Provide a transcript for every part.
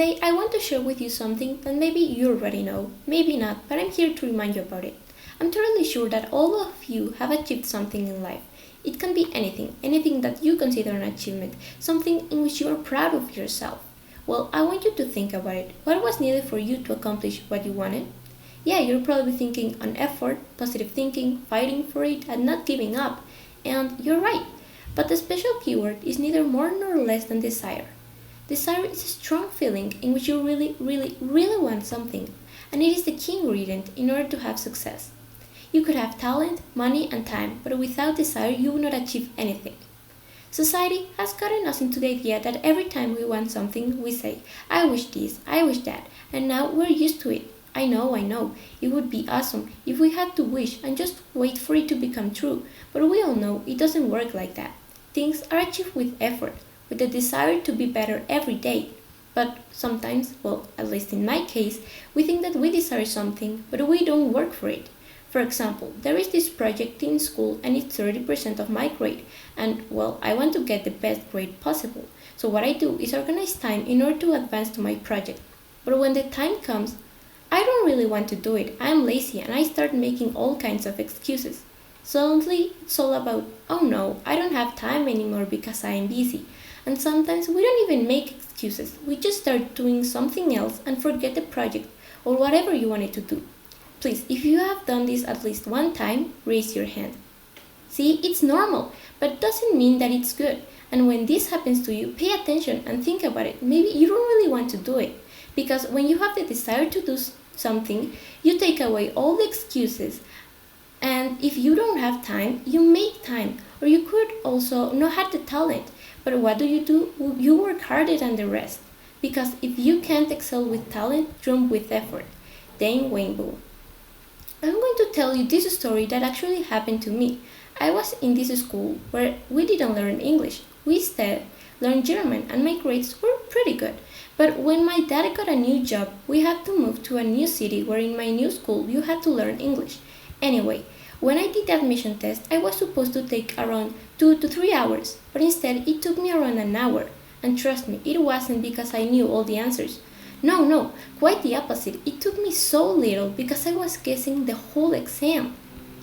Today, I want to share with you something that maybe you already know, maybe not, but I'm here to remind you about it. I'm totally sure that all of you have achieved something in life. It can be anything, anything that you consider an achievement, something in which you are proud of yourself. Well, I want you to think about it. What was needed for you to accomplish what you wanted? Yeah, you're probably thinking on effort, positive thinking, fighting for it, and not giving up. And you're right. But the special keyword is neither more nor less than desire. Desire is a strong feeling in which you really want something, and it is the key ingredient in order to have success. You could have talent, money, and time, but without desire, you will not achieve anything. Society has gotten us into the idea that every time we want something, we say, I wish this, I wish that, and now we're used to it. I know, it would be awesome if we had to wish and just wait for it to become true, but we all know it doesn't work like that. Things are achieved with effort, with the desire to be better every day. But sometimes, well, at least in my case, we think that we desire something, but we don't work for it. For example, there is this project in school and it's 30% of my grade, and well, I want to get the best grade possible. So what I do is organize time in order to advance to my project. But when the time comes, I don't really want to do it. I'm lazy and I start making all kinds of excuses. Suddenly, it's all about, oh no, I don't have time anymore because I am busy. And sometimes we don't even make excuses. We just start doing something else and forget the project or whatever you wanted to do. Please, if you have done this at least one time, raise your hand. See, it's normal, but doesn't mean that it's good. And when this happens to you, pay attention and think about it. Maybe you don't really want to do it. Because when you have the desire to do something, you take away all the excuses. And if you don't have time, you make time. Or you could also not have the talent. But what do? You work harder than the rest. Because if you can't excel with talent, jump with effort. Dane Wayne. I'm going to tell you this story that actually happened to me. I was in this school where we didn't learn English. We instead learned German and my grades were pretty good. But when my dad got a new job, we had to move to a new city where in my new school you had to learn English. Anyway, when I did the admission test, I was supposed to take around 2 to 3 hours, but instead it took me around an hour. And trust me, it wasn't because I knew all the answers. No, quite the opposite. It took me so little because I was guessing the whole exam.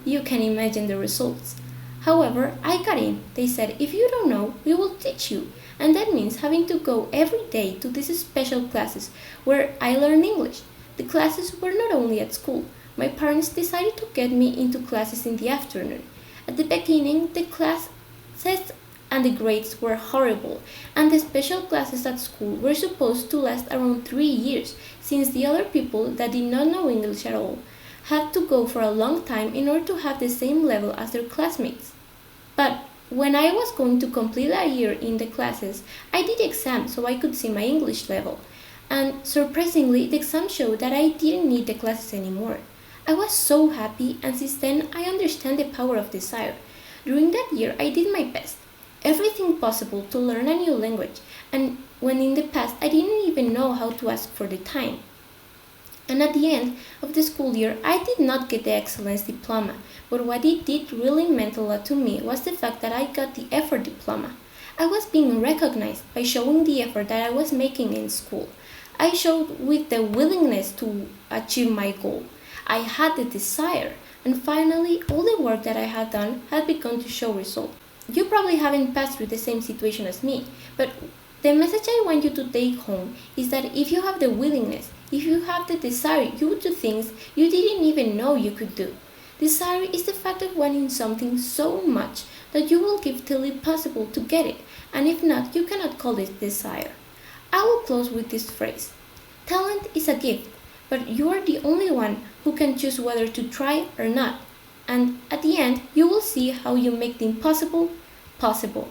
You can imagine the results. However, I got in. They said, if you don't know, we will teach you. And that means having to go every day to these special classes where I learn English. The classes were not only at school. My parents decided to get me into classes in the afternoon. At the beginning, the classes and the grades were horrible, and the special classes at school were supposed to last around 3 years, since the other people that did not know English at all had to go for a long time in order to have the same level as their classmates. But when I was going to complete a year in the classes, I did the exam so I could see my English level, and surprisingly, the exam showed that I didn't need the classes anymore. I was so happy, and since then I understand the power of desire. During that year, I did my best. Everything possible to learn a new language, and when in the past I didn't even know how to ask for the time. And at the end of the school year, I did not get the excellence diploma, but what it did really meant a lot to me was the fact that I got the effort diploma. I was being recognized by showing the effort that I was making in school. I showed with the willingness to achieve my goal. I had the desire, and finally all the work that I had done had begun to show results. You probably haven't passed through the same situation as me, but the message I want you to take home is that if you have the willingness, if you have the desire, you would do things you didn't even know you could do. Desire is the fact of wanting something so much that you will give till it possible to get it, and if not, you cannot call it desire. I will close with this phrase. Talent is a gift, but you are the only one who can choose whether to try or not. And at the end, you will see how you make the impossible possible.